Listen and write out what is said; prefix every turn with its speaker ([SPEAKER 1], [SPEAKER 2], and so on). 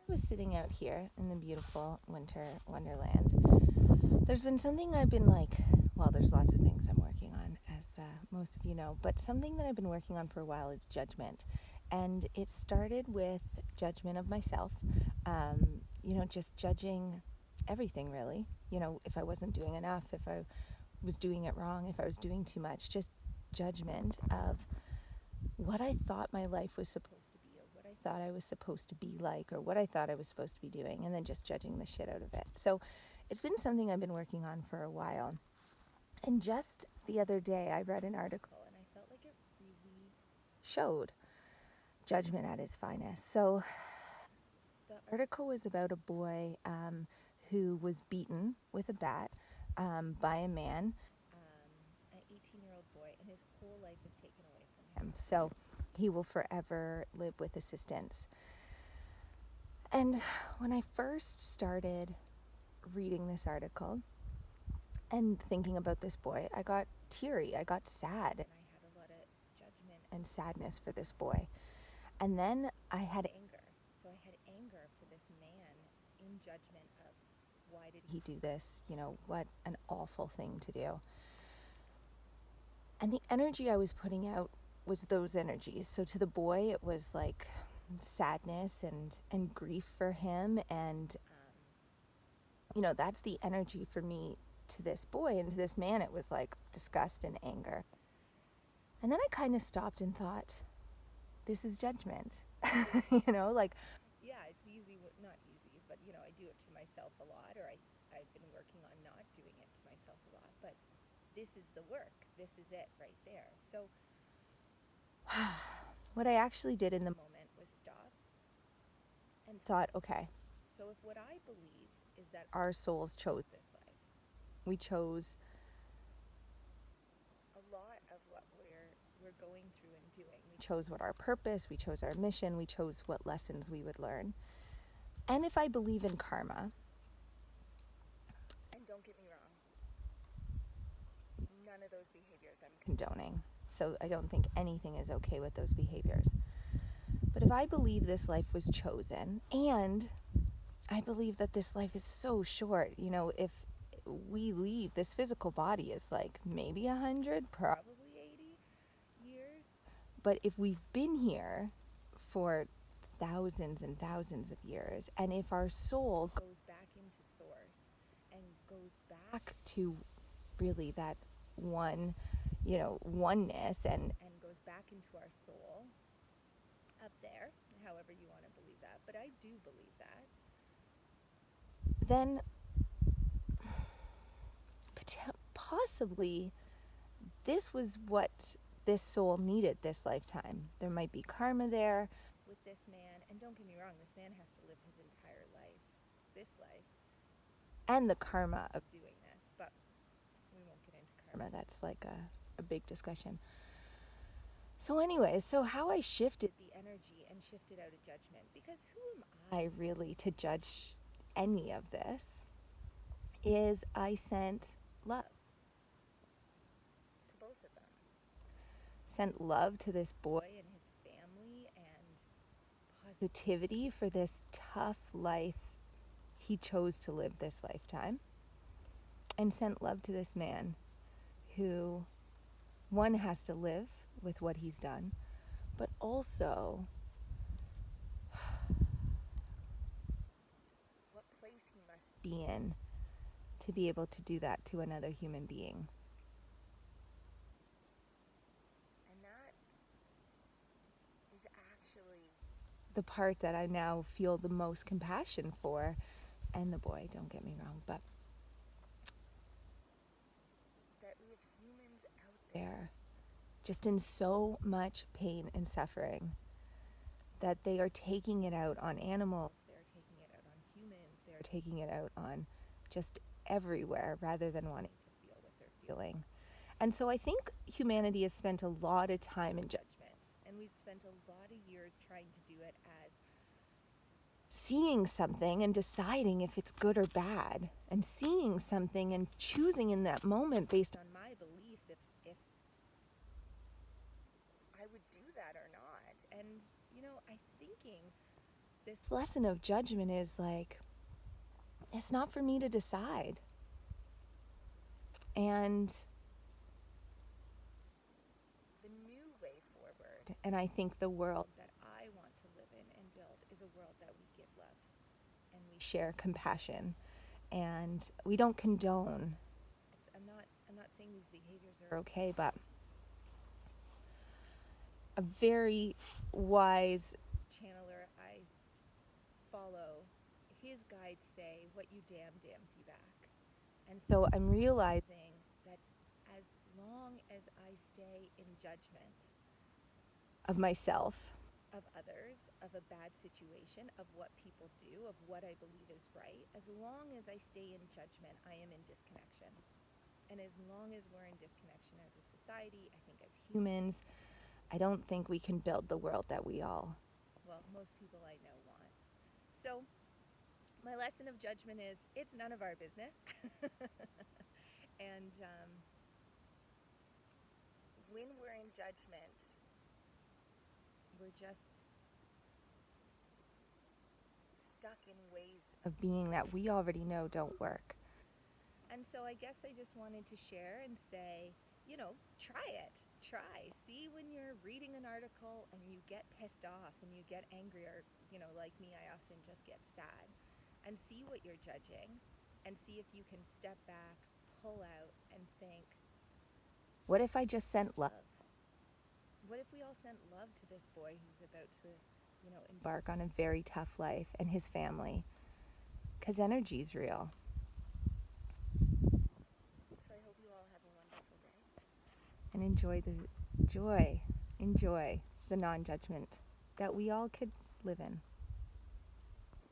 [SPEAKER 1] I was sitting out here in the beautiful winter wonderland, there's been something I've been there's lots of things I'm working on, as most of you know, but something that I've been working on for a while is judgment. And it started with judgment of myself, just judging everything really. If I wasn't doing enough, if I was doing it wrong, if I was doing too much, just judgment of what I thought my life was supposed to be, or what I thought I was supposed to be like, or what I thought I was supposed to be doing, and then just judging the shit out of it. So it's been something I've been working on for a while. And just the other day, I read an article and I felt like it really showed judgment at its finest. So the article was about a boy who was beaten with a bat by a man, an 18-year-old boy, and his whole life was taken away from him. So he will forever live with assistance. And when I first started reading this article and thinking about this boy, I got teary, I got sad, and I had a lot of judgment and sadness for this boy. And then I had anger. So I had anger for this man in judgment of why did he do this? What an awful thing to do. And the energy I was putting out was those energies. So to the boy, it was like sadness and grief for him. And, that's the energy for me to this boy. And to this man, it was like disgust and anger. And then I kind of stopped and thought, this is judgment. Yeah, it's easy, not easy, but, I do it to myself a lot, or I've been working on not doing it to myself a lot. But this is the work. This is it right there. So what I actually did in the moment was stop and thought, okay, so if what I believe is that our souls chose this life, we chose a lot of what we're going through and doing. We chose what our purpose, we chose our mission, we chose what lessons we would learn. And if I believe in karma, and don't get me wrong, none of those behaviors I'm condoning. So I don't think anything is okay with those behaviors. But if I believe this life was chosen, and I believe that this life is so short, if we leave, this physical body is like maybe 100, probably 80 years. But if we've been here for thousands and thousands of years, and if our soul goes back into source and goes back to really that one, oneness, and goes back into our soul up there, however you want to believe that, but I do believe that, then possibly this was what this soul needed this lifetime. There might be karma there with this man, and don't get me wrong, this man has to live his entire life, this life, and the karma of doing this, but we won't get into karma. That's like a big discussion. So anyways, so how I shifted the energy and shifted out of judgment, because who am I really to judge any of this, is I sent love to both of them. Sent love to this boy and his family, and positivity for this tough life he chose to live this lifetime. And sent love to this man who, one, has to live with what he's done, but also what place he must be in to be able to do that to another human being. And that is actually the part that I now feel the most compassion for. And the boy, don't get me wrong, but that we have humans out there just in so much pain and suffering that they are taking it out on animals, they're taking it out on humans, they're taking it out on just everywhere rather than wanting to feel what they're feeling. And so I think humanity has spent a lot of time in judgment, and we've spent a lot of years trying to do it as seeing something and deciding if it's good or bad, and seeing something and choosing in that moment based on my beliefs if I would do that or not. And I'm thinking this lesson of judgment is like, it's not for me to decide. And the new way forward, and I think the world that I want to live in and build, is a world that we give love and we share compassion and we don't condone. I'm not saying these behaviors are okay, but a very wise channeler I follow, his guides say, what you damns you back. And so I'm realizing that as long as I stay in judgment of myself, of others, of a bad situation, of what people do, of what I believe is right, as long as I stay in judgment, I am in disconnection. And as long as we're in disconnection as a society, I think as humans, I don't think we can build the world that we all, well, most people I know want. So my lesson of judgment is, it's none of our business. And when we're in judgment, we're just stuck in ways of being that we already know don't work. And so I guess I just wanted to share and say, try it. Try. See, when you're reading an article and you get pissed off and you get angry, or, like me, I often just get sad. And see what you're judging and see if you can step back, pull out, and think, what if I just sent love? What if we all sent love to this boy who's about to, embark on a very tough life, and his family? Because energy's real. So I hope you all have a wonderful day. And enjoy the non-judgment that we all could live in.